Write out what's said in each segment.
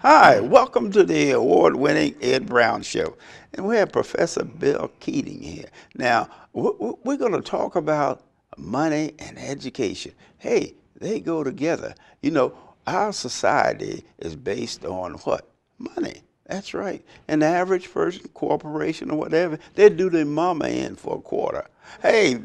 Hi, welcome to the award-winning Ed Brown Show. And we have Professor Bill Keating here. Now, we're going to talk about money and education. Hey, they go together. You know, our society is based on what? Money. That's right. And the average person, corporation or whatever, they do their mama in for a quarter. Hey,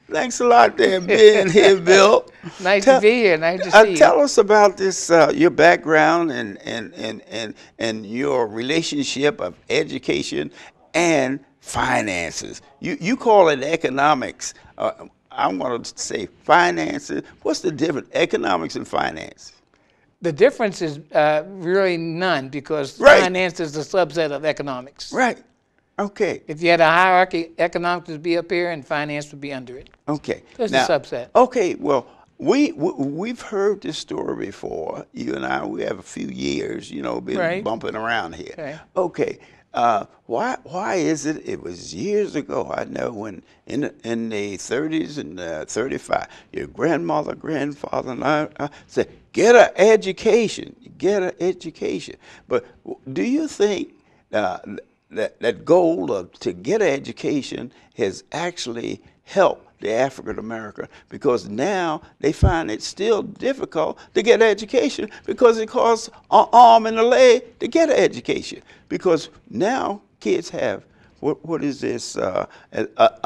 thanks a lot there being here, Bill. Nice to be here. Nice to see you. Tell us about this, your background and your relationship of education and finances. You call it economics. I'm going to say finances. What's the difference, economics and finance? The difference is really none because Right. finance is a subset of economics. Right. Okay. If you had a hierarchy, economics would be up here and finance would be under it. Okay. So it's Now, a subset. Okay. Well, we've heard this story before. You and I, we have a few years, been Right. bumping around here. Okay. Okay. Why is it? It was years ago. I know when in the 30s and 35, your grandfather, and I said, get an education, get an education. But do you think that goal to get an education has actually helped the African American, because now they find it still difficult to get an education because it costs an arm and a leg to get an education, because now kids have what is this a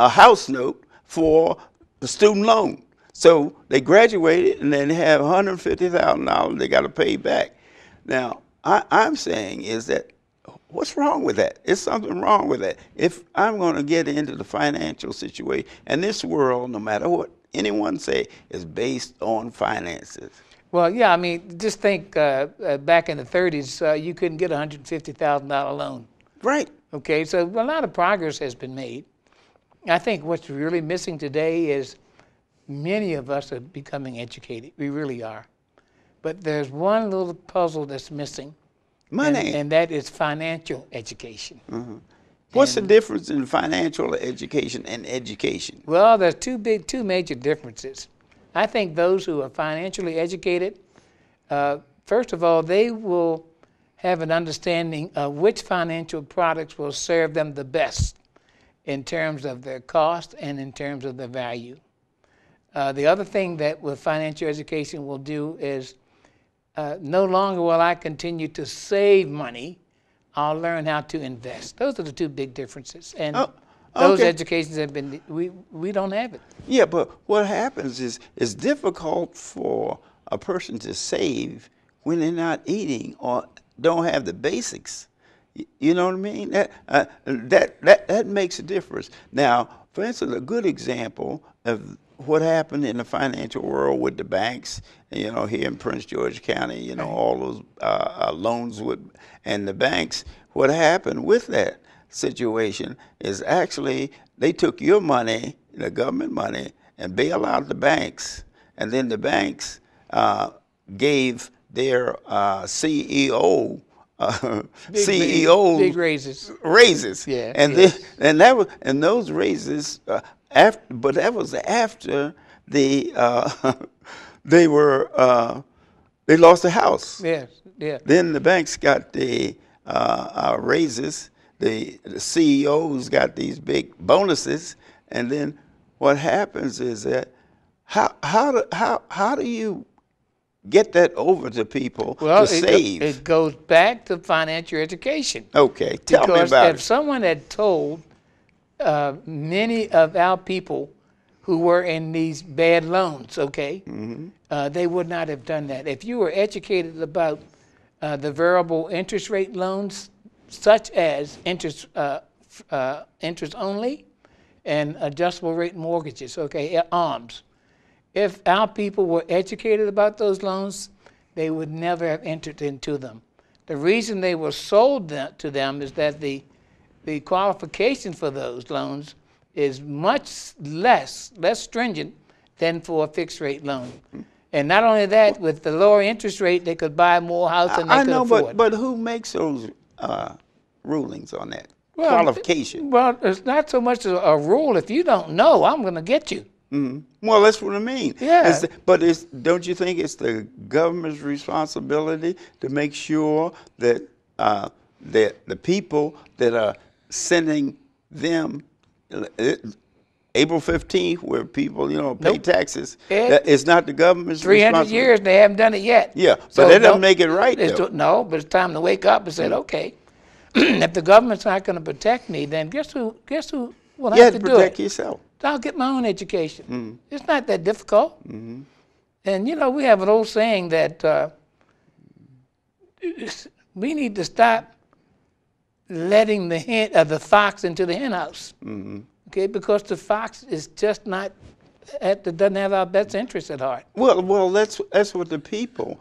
house note for the student loan. So they graduated and then they have $150,000 they got to pay back. Now I'm saying is that, what's wrong with that? Is something wrong with that? If I'm going to get into the financial situation, and this world, no matter what anyone say, is based on finances. Well, yeah, I mean, just think back in the 30s, you couldn't get a $150,000 loan. Right. Okay, so a lot of progress has been made. I think what's really missing today is many of us are becoming educated. We really are. But there's one little puzzle that's missing. Money. And that is financial education. Mm-hmm. What's the difference in financial education and education? Well, there's two major differences. I think those who are financially educated, first of all, they will have an understanding of which financial products will serve them the best in terms of their cost and in terms of their value. The other thing that with financial education will do is no longer will I continue to save money. I'll learn how to invest. Those are the two big differences. And those educations have been, we don't have it. Yeah, but what happens is it's difficult for a person to save when they're not eating or don't have the basics. You know what I mean? That makes a difference. Now, for instance, a good example of what happened in the financial world with the banks, here in Prince George County, Right. all those loans and the banks, what happened with that situation is actually they took your money, the government money, and bailed out the banks. And then the banks gave their CEO CEOs big raises. Yeah, yes. and those raises but that was after they lost the house. Yes, yeah. Then the banks got the raises. The CEOs got these big bonuses, and then what happens is that how do you get that over to people to save? It goes back to financial education. Okay, tell me about Because it. if someone had told many of our people who were in these bad loans, they would not have done that. If you were educated about the variable interest rate loans, such as interest only and adjustable rate mortgages, ARMs. If our people were educated about those loans, they would never have entered into them. The reason they were sold to them is that the qualification for those loans is much less stringent than for a fixed rate loan. And not only that, with the lower interest rate, they could buy more house than they could afford. But who makes those rulings on that qualification? Well, it's not so much a rule. If you don't know, I'm going to get you. Well, that's what I mean. Yeah. But don't you think it's the government's responsibility to make sure that that the people that are sending them April 15th, where people pay taxes, it's not the government's 300 responsibility. years they haven't done it yet. Yeah, So but that doesn't make it right, though. No, but it's time to wake up and say, okay, if the government's not going to protect me, then guess who will You have have to to do protect it? yourself. I'll get my own education. It's not that difficult. And we have an old saying that we need to stop letting the fox into the hen house. Okay, because the fox is just doesn't have our best interests at heart. Well, that's what the people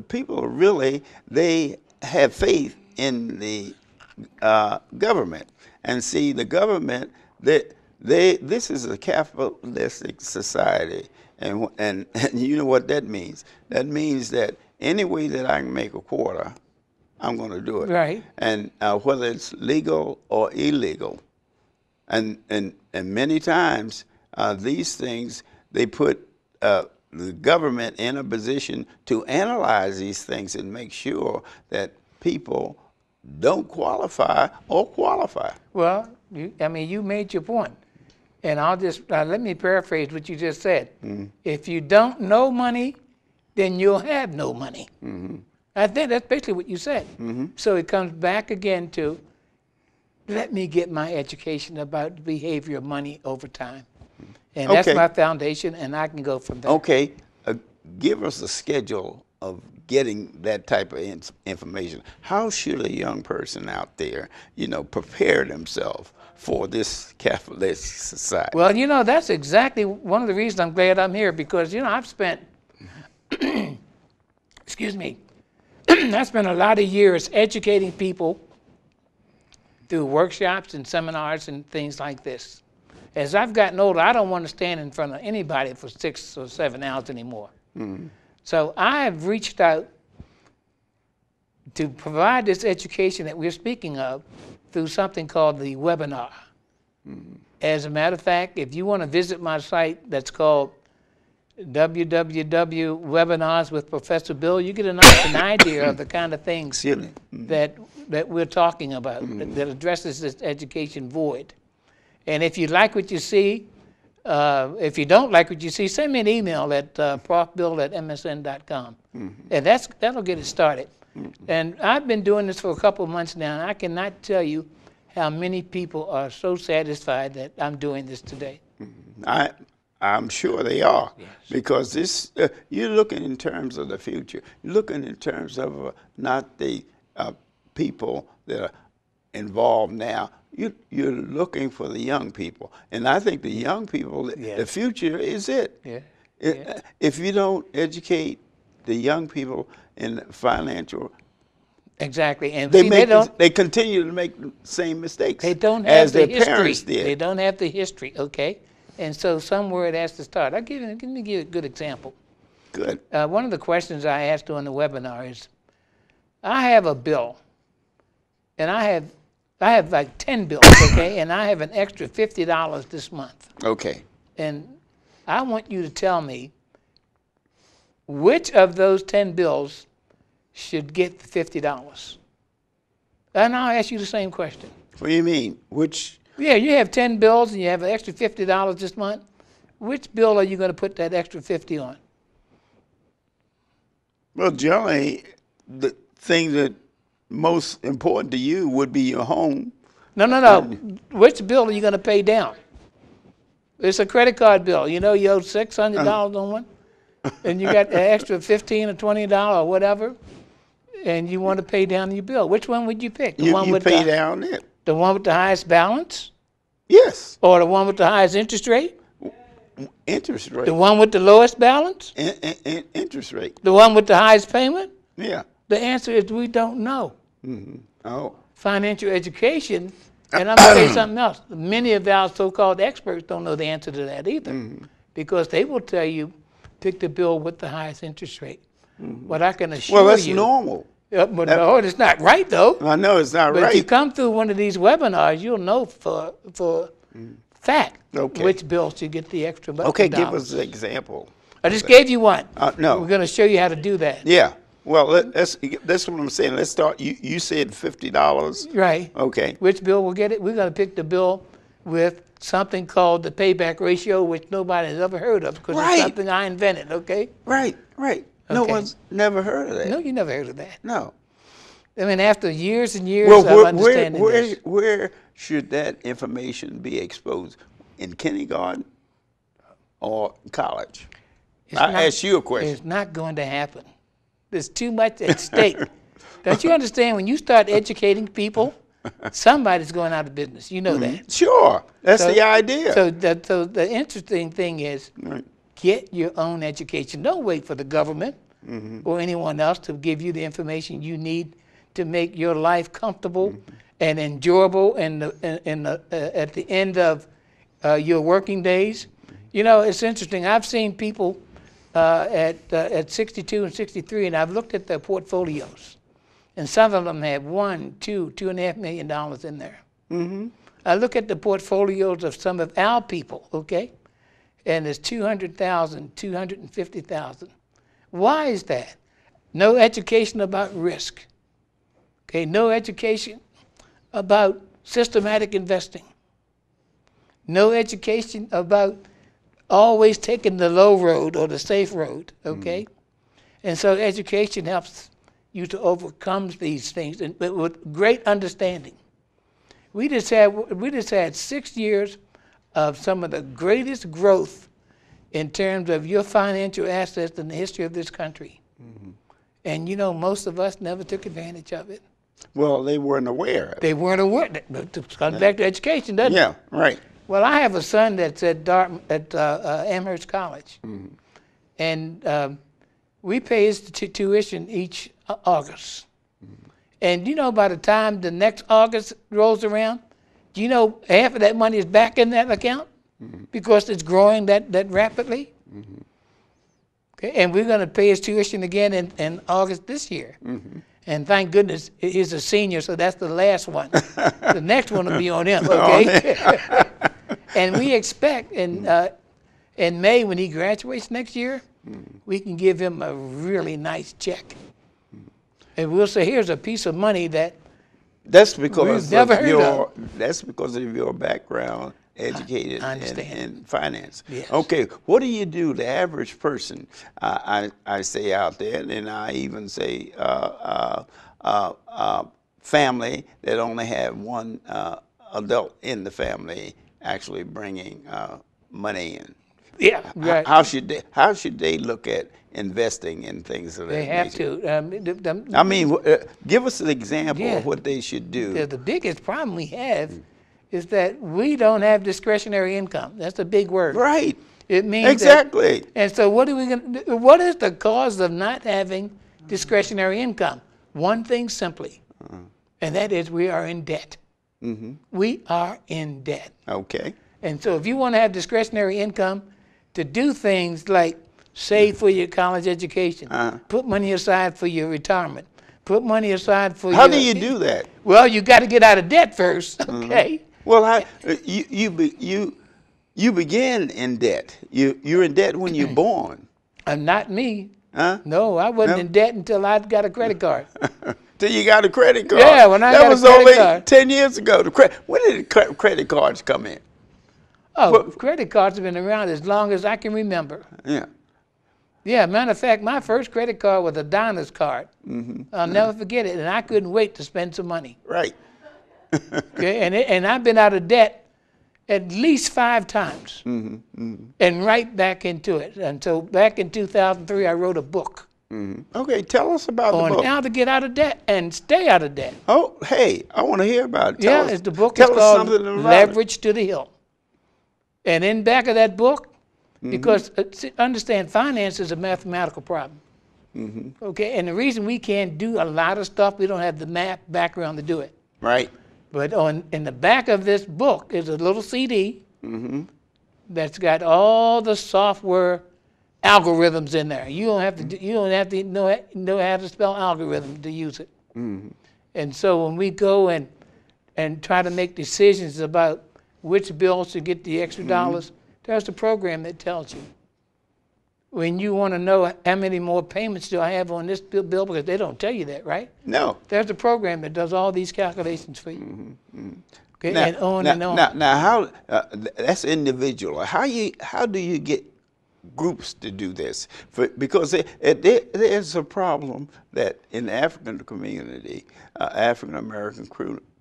people really, they have faith in the government, and see the government this is a capitalistic society, and you know what that means. That means that any way that I can make a quarter, I'm going to do it. Right. And whether it's legal or illegal, and many times these things, they put the government in a position to analyze these things and make sure that people don't qualify or qualify. Well, you made your point. And I'll just, let me paraphrase what you just said. If you don't know money, then you'll have no money. I think that's basically what you said. So it comes back again to, let me get my education about the behavior of money over time. And that's my foundation, and I can go from there. Okay, give us a schedule of getting that type of information. How should a young person out there, prepare themselves for this capitalist society? Well, that's exactly one of the reasons I'm glad I'm here, because, I've spent, excuse me, I spent a lot of years educating people through workshops and seminars and things like this. As I've gotten older, I don't want to stand in front of anybody for 6 or 7 hours anymore. So I have reached out to provide this education that we're speaking of through something called the webinar. As a matter of fact, if you want to visit my site that's called www.webinars with Professor Bill, you get an idea of the kind of things that we're talking about, that addresses this education void. And if you like what you see, if you don't like what you see, send me an email at profbill@msn.com. And that'll get it started. And I've been doing this for a couple of months now, and I cannot tell you how many people are so satisfied that I'm doing this today. I'm sure they are, because this you're looking in terms of the future. You're looking in terms of not the people that are involved now. You're looking for the young people, and I think the young people, the future is it. If you don't educate the young people in financial, exactly, and they continue to make the same mistakes. They don't have as the their parents history. did. They don't have the history. Okay, and so somewhere it has to start. Let me give you a good example. Good. One of the questions I asked during the webinar is, I have a bill, and I have like 10 bills, okay, and I have an extra $50 this month. Okay. And I want you to tell me which of those 10 bills should get the $50. And I'll ask you the same question. What do you mean? Which? Yeah, you have 10 bills and you have an extra $50 this month. Which bill are you going to put that extra 50 on? Well, generally, the thing that most important to you would be your home. No. Which bill are you going to pay down? It's a credit card bill. You owe $600 on one, and you got an extra $15 or $20 or whatever, and you want to pay down your bill. Which one would you pick? You pay down it. The one with the highest balance? Yes. Or the one with the highest interest rate? Interest rate. The one with the lowest balance? Interest rate. The one with the highest payment? Yeah. The answer is we don't know. Oh. Financial education, and I'm going to tell you something else. Many of our so-called experts don't know the answer to that either, because they will tell you, pick the bill with the highest interest rate. What I can assure you... Well, that's normal. But no, it's not right, though. I know it's not But right. if you come through one of these webinars, you'll know for fact Okay. which bill should get the extra Okay, give dollars. us an example. I just gave you one. No. We're going to show you how to do that. Yeah. Well, that's what I'm saying. Let's start. You said $50. Right. Okay. Which bill will get it? We're going to pick the bill with something called the payback ratio, which nobody has ever heard of because Right. it's something I invented, okay? Right. No Okay. one's never heard of that. No, you never heard of that. No. I mean, after years and years Well, of understanding this. where should that information be exposed? In kindergarten or college? I ask you a question. It's not going to happen. There's too much at stake. Don't you understand? When you start educating people, somebody's going out of business. You know that. Sure. That's the idea. So the interesting thing is Right. get your own education. Don't wait for the government or anyone else to give you the information you need to make your life comfortable and enjoyable at the end of your working days. You know, it's interesting. I've seen people at 62 and 63, and I've looked at their portfolios, and some of them have $2.5 million in there. I look at the portfolios of some of our people, okay, and it's 200,000, 250,000. Why is that? No education about risk. Okay, no education about systematic investing. No education about always taking the low road or the safe road, okay? And so education helps you to overcome these things and with great understanding. We just had 6 years of some of the greatest growth in terms of your financial assets in the history of this country. And you know, most of us never took advantage of it. Well, they weren't aware of it. They weren't aware. It comes back to education, doesn't it? Yeah, right. Well, I have a son that's at Amherst College, and we pay his tuition each August. And you know, by the time the next August rolls around, do you know half of that money is back in that account because it's growing that rapidly? Okay, and we're going to pay his tuition again in August this year. And thank goodness he's a senior, so that's the last one. The next one will be on him, okay? And we expect in May, when he graduates next year, we can give him a really nice check. And we'll say, here's a piece of money That's because we've never heard of. That's because of your background, educated in finance. Yes. Okay, what do you do? The average person, I say out there, and I even say family that only have one adult in the family actually bringing money in. Yeah, right. How should they look at investing in things of that They have nature? to. I mean, give us an example of what they should do. The biggest problem we have is that we don't have discretionary income. That's a big word. Right. It means exactly. And so what are we going to do? What is the cause of not having discretionary income? One thing simply, and that is we are in debt. We are in debt. Okay. And so if you want to have discretionary income to do things like save for your college education, put money aside for your retirement, put money aside for How do you do that? Well, you got to get out of debt first, okay? Well, you begin in debt. You're in debt when you're born. Not me. Huh? No, I wasn't in debt until I got a credit card. Till you got a credit card. Yeah, when I got a credit that was only card. 10 years ago. When did credit cards come in? Oh, credit cards have been around as long as I can remember. Yeah. Yeah, matter of fact, my first credit card was a Diners card. I'll never forget it, and I couldn't wait to spend some money. Right. Okay, and I've been out of debt at least 5 times, and right back into it. And so back in 2003, I wrote a book Okay, tell us about the on book. how to get out of debt and stay out of debt. Oh, hey, I want to hear about it. Yeah, the book is tell us called something about Leverage to the Hill. And in back of that book, because understand, finance is a mathematical problem. Okay, and the reason we can't do a lot of stuff, we don't have the math background to do it. Right. But in the back of this book is a little CD that's got all the software algorithms in there. You don't have to know how to spell algorithm to use it. And so when we go and try to make decisions about which bills to get the extra dollars, there's a program that tells you. When you want to know how many more payments do I have on this bill, because they don't tell you that, right? No. There's a program that does all these calculations for you. Okay, Now, and on now, and on. Now, how that's individual. How do you get groups to do this? Because there's a problem that in the African community, African American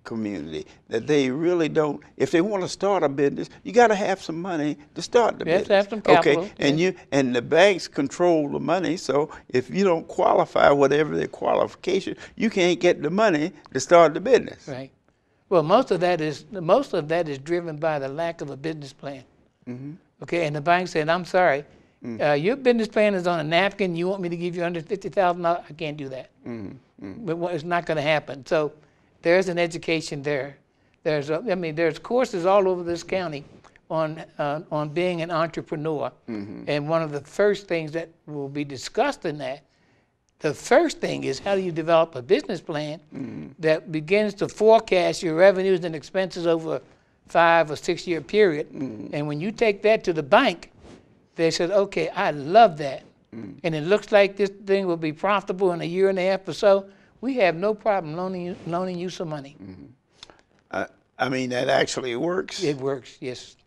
community, that they really don't. If they want to start a business, you got to have some money to start the business. You have to have some capital. Okay, and the banks control the money. So if you don't qualify, whatever the qualification, you can't get the money to start the business. Right. Well, most of that is driven by the lack of a business plan. Okay, and the bank said, "I'm sorry, your business plan is on a napkin. You want me to give you $150,000? I can't do that. But it's not going to happen." So there's an education there. There's courses all over this county on being an entrepreneur, and one of the first things that will be discussed in that. The first thing is, how do you develop a business plan that begins to forecast your revenues and expenses over a 5 or 6 year period? And when you take that to the bank, they said, okay, I love that. And it looks like this thing will be profitable in a year and a half or so. We have no problem loaning you some money. I mean, that actually works. It works, yes.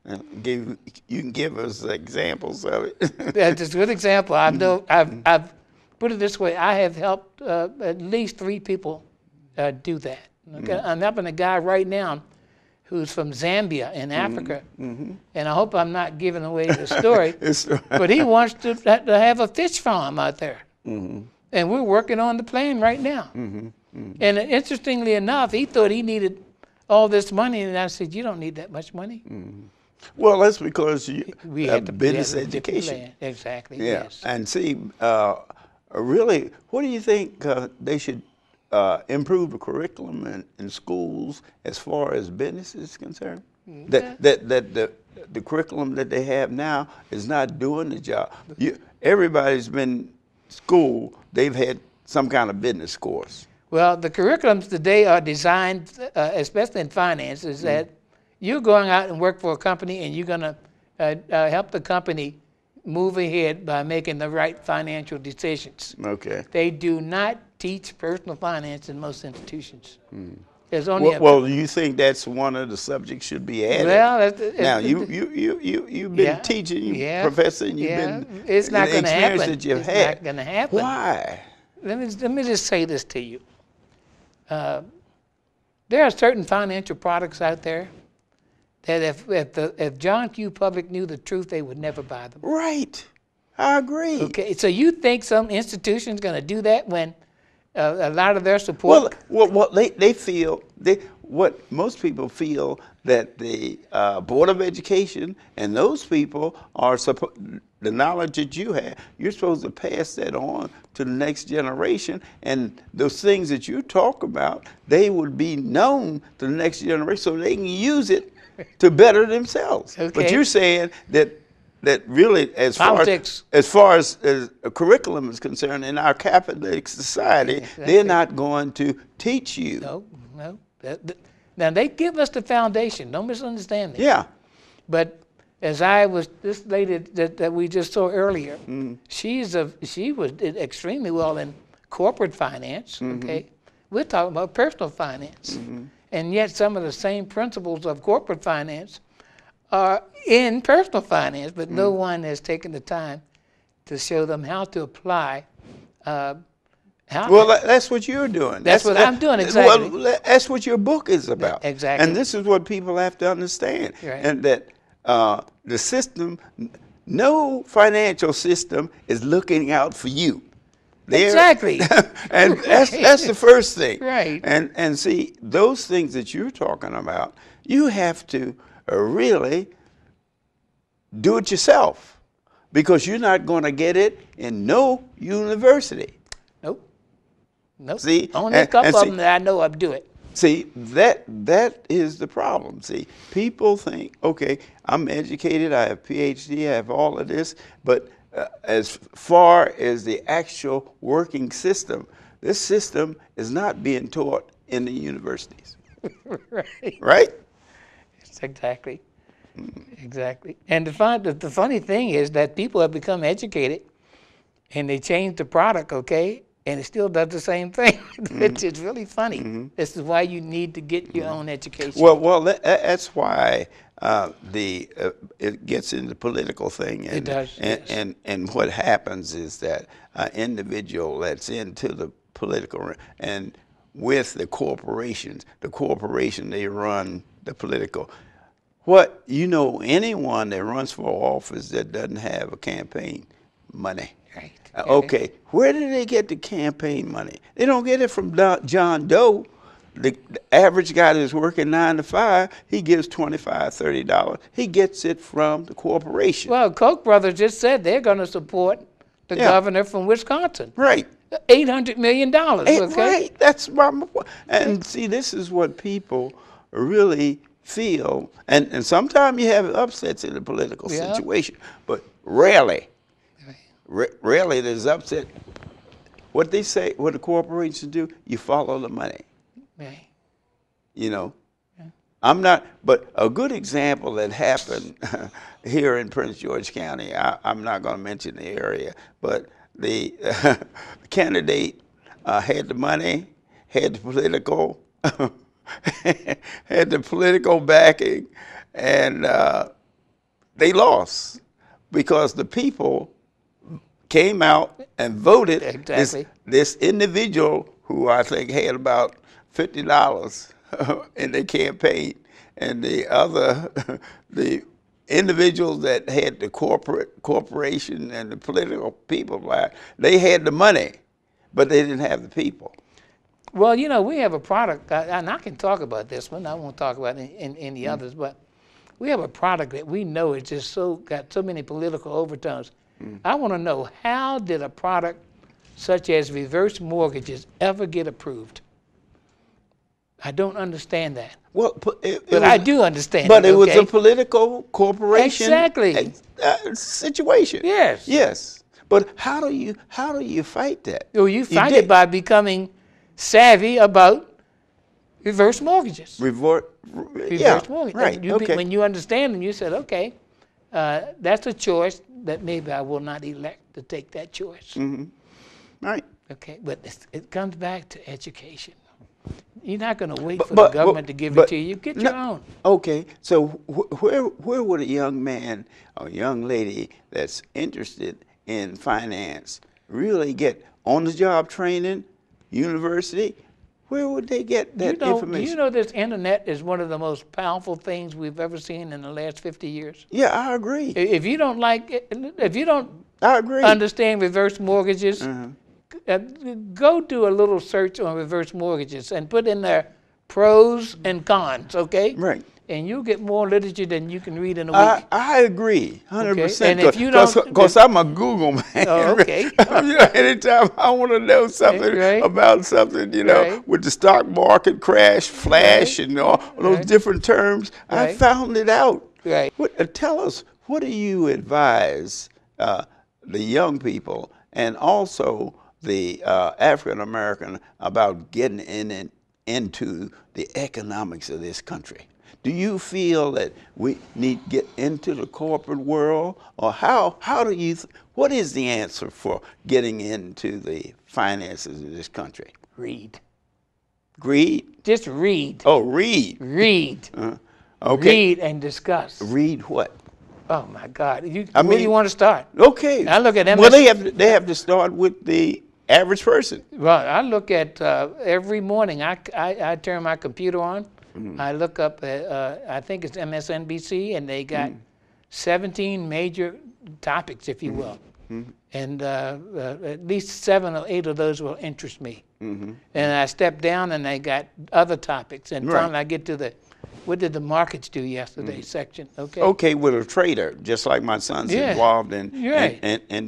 You can give us examples of it. That's a good example. I've put it this way, I have helped at least 3 people do that. Okay? I'm helping a guy right now who's from Zambia in Africa, and I hope I'm not giving away the story, but he wants to have a fish farm out there. And we're working on the plan right now. And interestingly enough, he thought he needed all this money, and I said, you don't need that much money. Well, that's because we have had business education. Exactly, Yeah, yes. and see, really, what do you think they should improve the curriculum in schools as far as business is concerned? That the curriculum that they have now is not doing the job. Everybody's been school, they've had some kind of business course. Well, the curriculums today are designed, especially in finance, is that you're going out and work for a company and you're going to help the company move ahead by making the right financial decisions. Okay. They do not teach personal finance in most institutions. There's only well, do you think that's one of the subjects should be added? Well, now you've been teaching, professing, you've been. It's not going to happen. That you've it's had. not going to happen. Why? Let me just say this to you. There are certain financial products out there that if John Q. Public knew the truth, they would never buy them. Right. I agree. Okay, so you think some institution's going to do that when a lot of their support? Well, they feel, what most people feel that the Board of Education and those people are the knowledge that you have, you're supposed to pass that on to the next generation, and those things that you talk about, they would be known to the next generation so they can use it to better themselves. Okay. But you're saying that really, as far as a curriculum is concerned in our capitalist society, exactly. They're not going to teach you. No. Now, they give us the foundation. Don't misunderstand me. Yeah. But this lady that we just saw earlier, she did extremely well in corporate finance, okay? We're talking about personal finance. And yet some of the same principles of corporate finance are in personal finance, but no one has taken the time to show them how to apply. That's what you're doing. That's what I'm doing, exactly. Well, that's what your book is about. Exactly. And this is what people have to understand. Right. And that the system, no financial system is looking out for you. Exactly. And that's the first thing. Right. And see, those things that you're talking about, you have to really do it yourself, because you're not going to get it in no university. Nope. See, only a couple of them that I know of do it. See, that is the problem. See, people think, okay, I'm educated, I have PhD, I have all of this, but as far as the actual working system, this system is not being taught in the universities. Right. Right? Exactly. Exactly. And the funny thing is that people have become educated and they change the product, okay, and it still does the same thing, which is really funny. This is why you need to get your own education. Well, that's why it gets into the political thing. And, It does, yes. and what happens is that an individual that's into the political and with the corporations, they run the political. Anyone that runs for office that doesn't have a campaign money. Right. Okay, where do they get the campaign money? They don't get it from John Doe. The average guy that's working 9 to 5, he gives $25, $30. He gets it from the corporation. Well, Koch brothers just said they're going to support the governor from Wisconsin. Right. $800 million. Okay. Right. That's my point. And see, this is what people really feel. And sometimes you have upsets in the political situation, but rarely. Rarely there's upset. What they say, what the corporations do, you follow the money. Right. You know, I'm not, but a good example that happened here in Prince George County, I'm not going to mention the area, but the candidate had the money, had the political, had the political backing, and they lost because the people came out and voted this individual who I think had about $50 in their campaign, and the individuals that had the corporation and the political people, they had the money, but they didn't have the people. Well, we have a product, and I can talk about this one. I won't talk about any others, but we have a product that we know is just got so many political overtones. I want to know, how did a product such as reverse mortgages ever get approved? I don't understand that. Well, I do understand. But it was a political corporation situation. Yes. Yes. But how do you fight that? Well, you fight it by becoming savvy about reverse mortgages. Reverse mortgage. Right. When you understand them, you said, okay, that's a choice that maybe I will not elect to take that choice. Right. Okay, but it comes back to education. You're not going to wait for the government to give it to you. Get your own. Okay, so where would a young man or young lady that's interested in finance really get on-the-job training, university? Where would they get that information? Do you know this internet is one of the most powerful things we've ever seen in the last 50 years? Yeah, I agree. If you don't I agree. understand reverse mortgages, go do a little search on reverse mortgages and put in there pros and cons, okay? Right. And you'll get more literature than you can read in a week. I agree, 100%. And if you don't, because I'm a Google man. Oh, okay. Anytime I want to know something about something, with the stock market crash, flash, and all those different terms, I found it out. Right. Tell us, what do you advise the young people and also the African American about getting into the economics of this country? Do you feel that we need to get into the corporate world, or what is the answer for getting into the finances of this country? Read. Greed? Just read. Oh, read. Read. Okay. Read and discuss. Read what? Oh my God! Where do you want to start? Okay. I look at MS. Well, they have to start with the average person. Well, I look at every morning. I turn my computer on. I look up, I think it's MSNBC, and they got 17 major topics, if you will. And at least 7 or 8 of those will interest me. And I step down, and they got other topics. And finally, I get to what did the markets do yesterday section, okay? Okay, with a trader, just like my son's involved in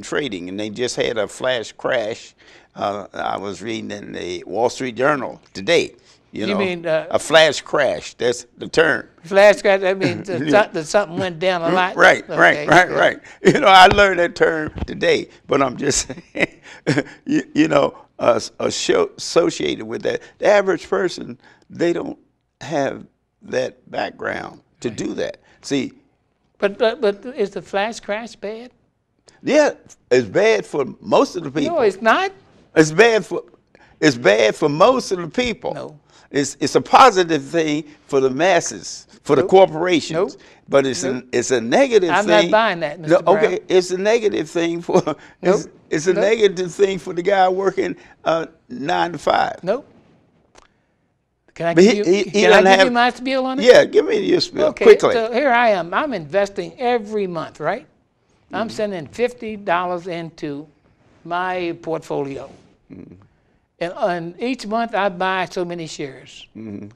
trading. And they just had a flash crash. I was reading in the Wall Street Journal today. You mean a flash crash? That's the term. Flash crash. I mean, that something went down a lot. Right. I learned that term today, but I'm just saying, associated with that. The average person, they don't have that background to do that. See, But is the flash crash bad? Yeah, it's bad for most of the people. No, it's not. It's bad for most of the people. No. It's a positive thing for the masses, for the Nope. corporations. Nope. But it's a negative I'm thing. not buying that, Mr. No, Brown. okay, it's a negative thing for Nope. it's a Nope. negative thing for the guy working 9 to 5. Nope. Can I But give he you? Can I doesn't give have- you my spiel on it? Yeah, give me your spiel Okay, quickly. so here I am. I'm investing every month, right? I'm sending $50 into my portfolio. And each month I buy so many shares. And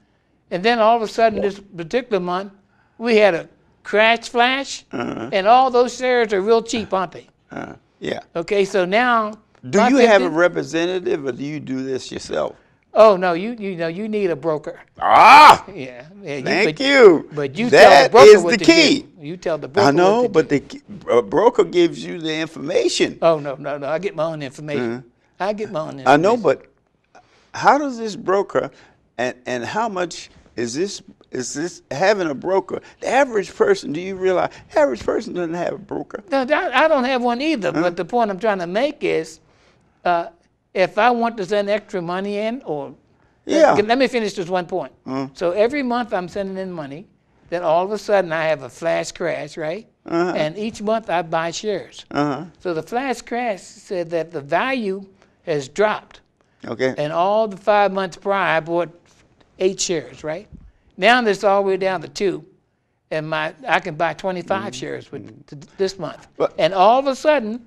then all of a sudden this particular month, we had a crash flash, and all those shares are real cheap, aren't they? Yeah. Okay, so now. Do my you have a 50 representative, or do you do this yourself? Oh, no, you know, you need a broker. Ah, Yeah. thank you. But you tell That the broker is what the to key. do. You tell the broker I know, what to but do. the broker gives you the information. Oh, no, I get my own information. I get my own information. I know, but how does this broker, and how much is this having a broker? The average person, do you realize, average person doesn't have a broker? No, I don't have one either, but the point I'm trying to make is if I want to send extra money in, or Yeah. let me finish this one point. So every month I'm sending in money, then all of a sudden I have a flash crash, right? And each month I buy shares. So the flash crash said that the value has dropped. Okay. And all the 5 months prior, I bought 8 shares, right? Now it's all the way down to 2. And I can buy 25 shares with this month. But- And all of a sudden,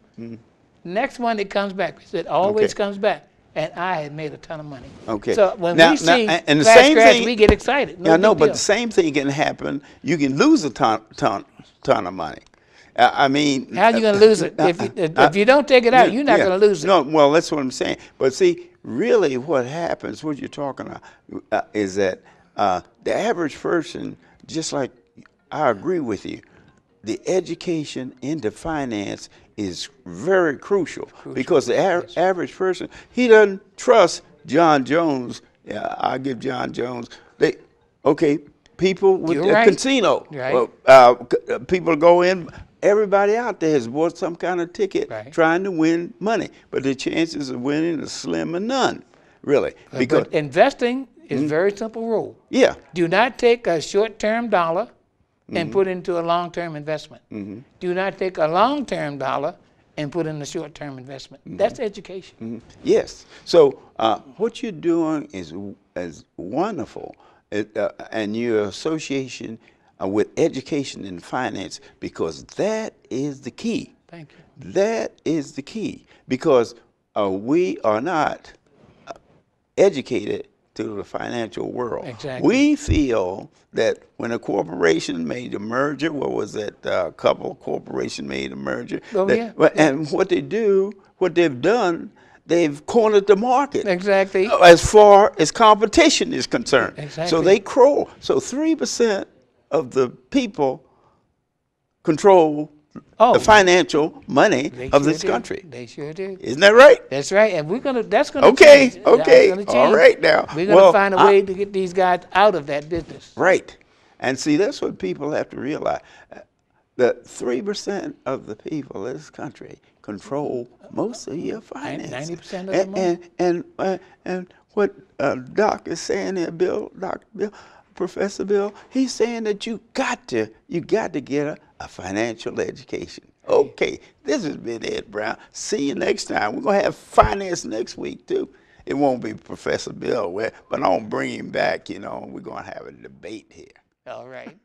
next month it comes back. It always Okay. comes back. And I had made a ton of money. Okay. So when Now- we see and the flash same crash, thing- we get excited. No I know, big but deal. the same thing can happen. You can lose a ton of money. I mean, How you going to lose it? If you don't take it out, you're not yeah. going to lose it. No, well, that's what I'm saying. But see, really what happens, what you're talking about, is that the average person, just like I agree with you, the education into finance is very crucial. Because the average person, he doesn't trust John Jones. Yeah, I give John Jones. People with You're the right. casino. Right. People go in. Everybody out there has bought some kind of ticket Right. trying to win money, but the chances of winning are slim or none, really. Because But investing is a very simple rule. yeah, Do not take a short-term dollar and put into a long-term investment. Do not take a long-term dollar and put in a short-term investment. That's education. yes. So what you're doing is wonderful, and your association with education and finance, because that is the key. Thank you. That is the key, because we are not educated to the financial world. Exactly. We feel that when a corporation made a merger, what was that? A couple of corporations made a merger. Oh, yeah. And what they've done, they've cornered the market. Exactly. As far as competition is concerned. Exactly. So they control. So 3% of the people control Oh, the financial money they of sure this do. country. They sure do. Isn't that right? That's right, and that's gonna Okay, change. okay, That's gonna all change. right now. We're gonna Well, find a way to get these guys out of that business. Right. And see, that's what people have to realize. That 3% of the people in this country control most of your finances. 90% of the money. And what Doc is saying here, Dr. Bill, Professor Bill, he's saying that you got to get a financial education. Okay, this has been Ed Brown. See you next time. We're going to have finance next week, too. It won't be Professor Bill, but I'll bring him back, we're going to have a debate here. All right.